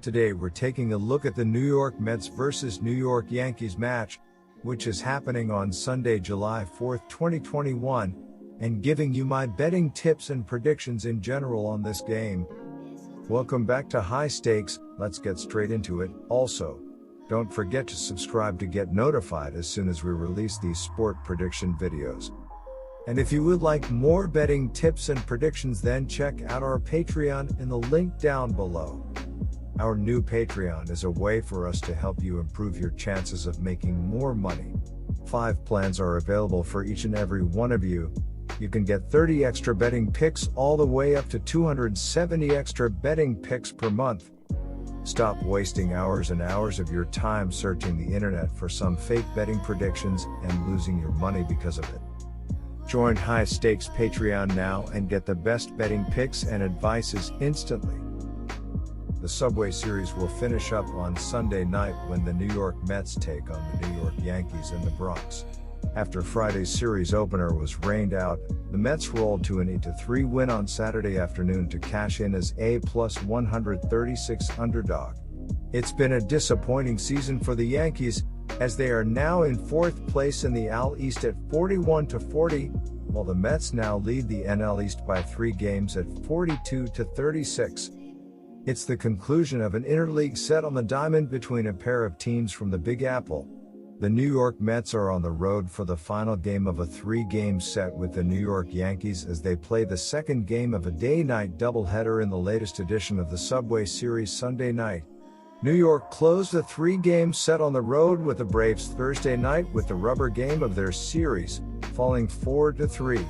Today we're taking a look at the New York Mets vs. New York Yankees match, which is happening on Sunday, July 4, 2021, and giving you my betting tips and predictions in general on this game. Welcome back to High Stakes. Let's get straight into it. Also, don't forget to subscribe to get notified as soon as we release these sport prediction videos. And if you would like more betting tips and predictions, then check out our Patreon in the link down below. Our new Patreon is a way for us to help you improve your chances of making more money. 5 plans are available for each and every one of you. You can get 30 extra betting picks all the way up to 270 extra betting picks per month. Stop wasting hours and hours of your time searching the internet for some fake betting predictions and losing your money because of it. Join High Stakes Patreon now and get the best betting picks and advices instantly. The Subway Series will finish up on Sunday night when the New York Mets take on the New York Yankees in the Bronx. After Friday's series opener was rained out, the Mets rolled to an 8-3 win on Saturday afternoon to cash in as a plus 136 underdog. It's been a disappointing season for the Yankees, as they are now in 4th place in the AL East at 41-40, while the Mets now lead the NL East by 3 games at 42-36. It's the conclusion of an interleague set on the diamond between a pair of teams from the Big Apple. The New York Mets are on the road for the final game of a 3-game set with the New York Yankees as they play the second game of a day-night doubleheader in the latest edition of the Subway Series Sunday night. New York closed a 3-game set on the road with the Braves Thursday night with the rubber game of their series, falling 4-3.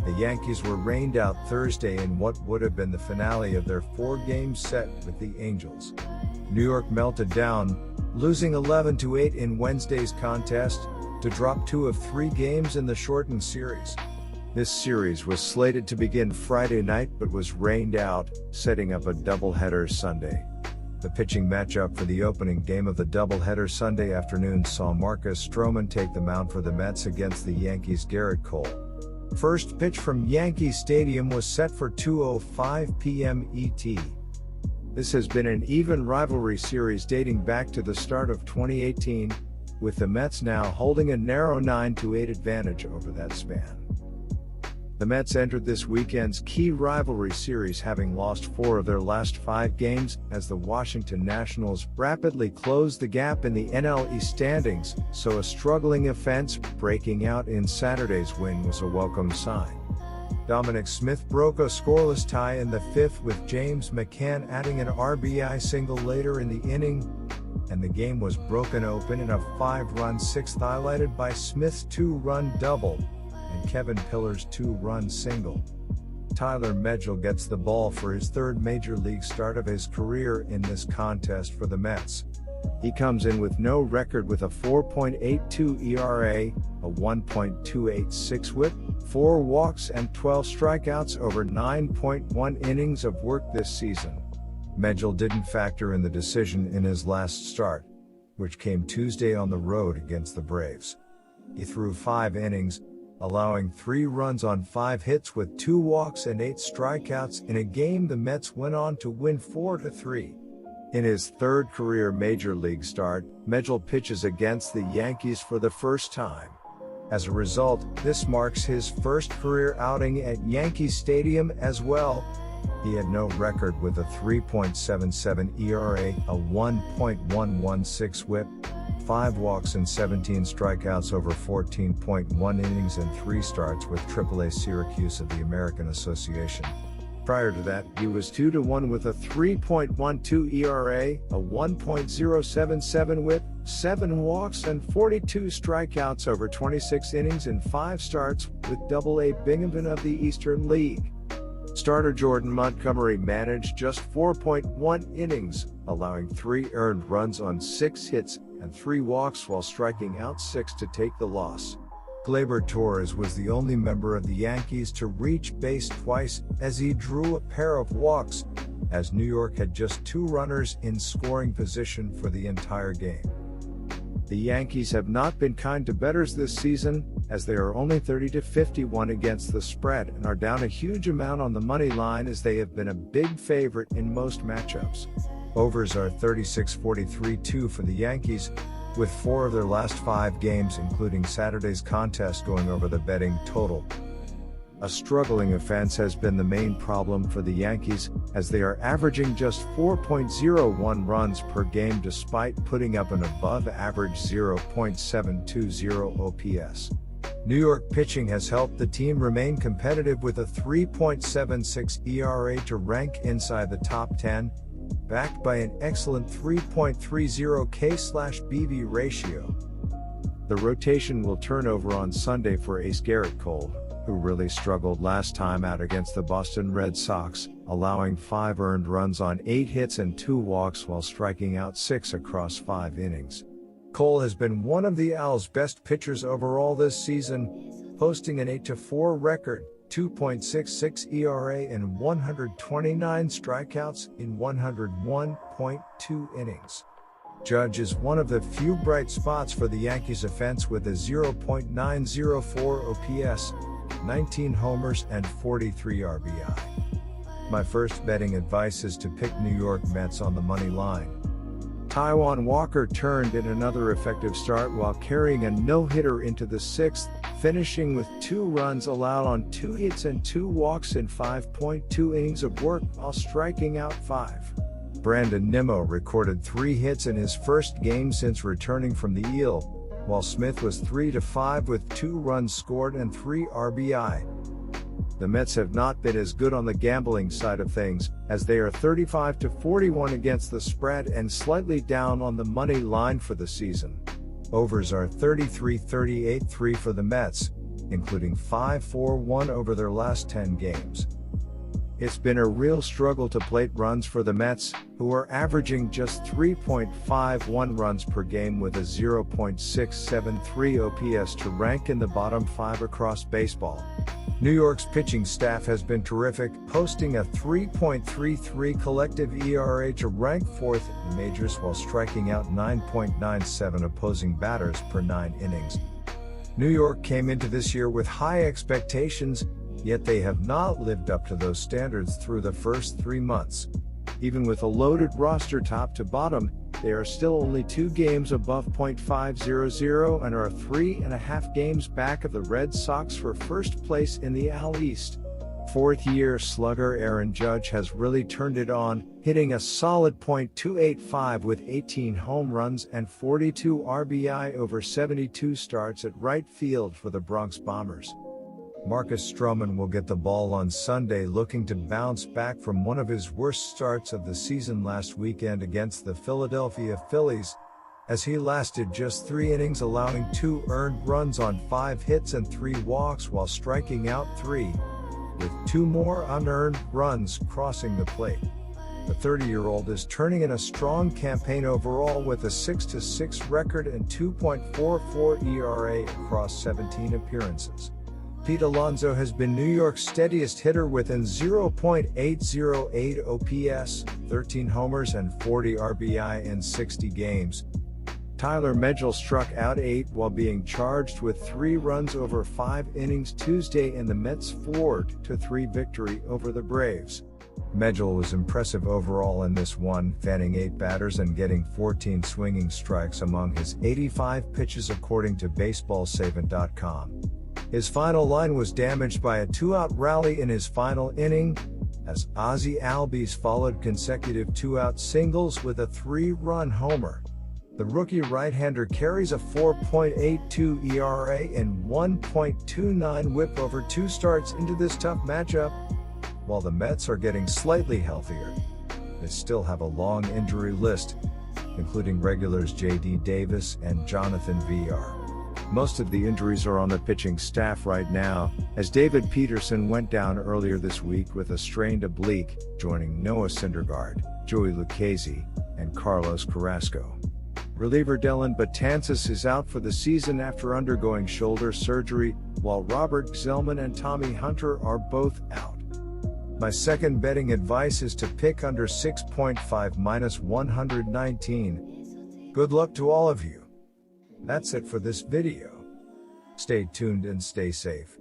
The Yankees were rained out Thursday in what would have been the finale of their 4-game set with the Angels. New York melted down, losing 11-8 in Wednesday's contest, to drop 2 of 3 games in the shortened series. This series was slated to begin Friday night but was rained out, setting up a doubleheader Sunday. The pitching matchup for the opening game of the doubleheader Sunday afternoon saw Marcus Stroman take the mound for the Mets against the Yankees' Garrett Cole. First pitch from Yankee Stadium was set for 2:05 p.m. ET. This has been an even rivalry series dating back to the start of 2018, with the Mets now holding a narrow 9-8 advantage over that span. The Mets entered this weekend's key rivalry series having lost 4 of their last 5 games, as the Washington Nationals rapidly closed the gap in the NL East standings, so a struggling offense breaking out in Saturday's win was a welcome sign. Dominic Smith broke a scoreless tie in the 5th with James McCann adding an RBI single later in the inning, and the game was broken open in a 5-run 6th highlighted by Smith's 2-run double and Kevin Pillar's 2-run single. Tyler Megill gets the ball for his 3rd major league start of his career in this contest for the Mets. He comes in with no record with a 4.82 ERA, a 1.286 WHIP, 4 walks and 12 strikeouts over 9.1 innings of work this season. Megill didn't factor in the decision in his last start, which came Tuesday on the road against the Braves. He threw 5 innings, allowing 3 runs on 5 hits with 2 walks and 8 strikeouts in a game the Mets went on to win 4-3. In his 3rd career major league start, Megill pitches against the Yankees for the first time. As a result, this marks his first career outing at Yankee Stadium as well. He had no record with a 3.77 ERA, a 1.116 WHIP, 5 walks and 17 strikeouts over 14.1 innings and 3 starts with AAA Syracuse of the American Association. Prior to that, he was 2-1 with a 3.12 ERA, a 1.077 WHIP, 7 walks and 42 strikeouts over 26 innings in 5 starts with AA Binghamton of the Eastern League. Starter Jordan Montgomery managed just 4.1 innings, allowing 3 earned runs on 6 hits and 3 walks while striking out 6 to take the loss. Gleyber Torres was the only member of the Yankees to reach base twice, as he drew a pair of walks, as New York had just 2 runners in scoring position for the entire game. The Yankees have not been kind to bettors this season, as they are only 30-51 against the spread and are down a huge amount on the money line, as they have been a big favorite in most matchups. Overs are 36-43-2 for the Yankees, with 4 of their last 5 games including Saturday's contest going over the betting total. A struggling offense has been the main problem for the Yankees, as they are averaging just 4.01 runs per game despite putting up an above-average 0.720 OPS. New York pitching has helped the team remain competitive with a 3.76 ERA to rank inside the top 10, backed by an excellent 3.30 K/BV ratio. The rotation will turn over on Sunday for ace Garrett Cole, who really struggled last time out against the Boston Red Sox, allowing 5 earned runs on 8 hits and 2 walks while striking out 6 across 5 innings. Cole has been one of the Owls' best pitchers overall this season, posting an 8-4 record, 2.66 ERA and 129 strikeouts in 101.2 innings. Judge is one of the few bright spots for the Yankees offense with a 0.904 OPS, 19 homers and 43 RBI. My first betting advice is to pick New York Mets on the money line. Taijuan Walker turned in another effective start while carrying a no-hitter into the 6th, finishing with 2 runs allowed on 2 hits and 2 walks in 5.2 innings of work while striking out 5. Brandon Nimmo recorded 3 hits in his first game since returning from the IL, while Smith was 3-5 with 2 runs scored and 3 RBI. The Mets have not been as good on the gambling side of things, as they are 35-41 against the spread and slightly down on the money line for the season. Overs are 33-38-3 for the Mets, including 5-4-1 over their last 10 games. It's been a real struggle to plate runs for the Mets, who are averaging just 3.51 runs per game with a 0.673 OPS to rank in the bottom 5 across baseball. New York's pitching staff has been terrific, posting a 3.33 collective ERA to rank 4th in the majors while striking out 9.97 opposing batters per 9 innings. New York came into this year with high expectations, yet they have not lived up to those standards through the first 3 months. Even with a loaded roster top to bottom, they are still only 2 games above .500 and are 3.5 games back of the Red Sox for first place in the AL East. 4th-year slugger Aaron Judge has really turned it on, hitting a solid .285 with 18 home runs and 42 RBI over 72 starts at right field for the Bronx Bombers. Marcus Stroman will get the ball on Sunday, looking to bounce back from one of his worst starts of the season last weekend against the Philadelphia Phillies, as he lasted just 3 innings, allowing 2 earned runs on 5 hits and 3 walks while striking out 3, with 2 more unearned runs crossing the plate. The 30-year-old is turning in a strong campaign overall with a 6-6 record and 2.44 ERA across 17 appearances. Pete Alonso has been New York's steadiest hitter with an 0.808 OPS, 13 homers and 40 RBI in 60 games. Tyler Megill struck out 8 while being charged with 3 runs over 5 innings Tuesday in the Mets' 4-3 victory over the Braves. Megill was impressive overall in this one, fanning 8 batters and getting 14 swinging strikes among his 85 pitches according to BaseballSavant.com. His final line was damaged by a 2-out rally in his final inning, as Ozzie Albies followed consecutive 2-out singles with a 3-run homer. The rookie right-hander carries a 4.82 ERA and 1.29 WHIP over 2 starts into this tough matchup. While the Mets are getting slightly healthier, they still have a long injury list, including regulars J.D. Davis and Jonathan VR. Most of the injuries are on the pitching staff right now, as David Peterson went down earlier this week with a strained oblique, joining Noah Syndergaard, Joey Lucchesi, and Carlos Carrasco. Reliever Dylan Betances is out for the season after undergoing shoulder surgery, while Robert Gsellman and Tommy Hunter are both out. My second betting advice is to pick under 6.5 minus 119. Good luck to all of you. That's it for this video. Stay tuned and stay safe.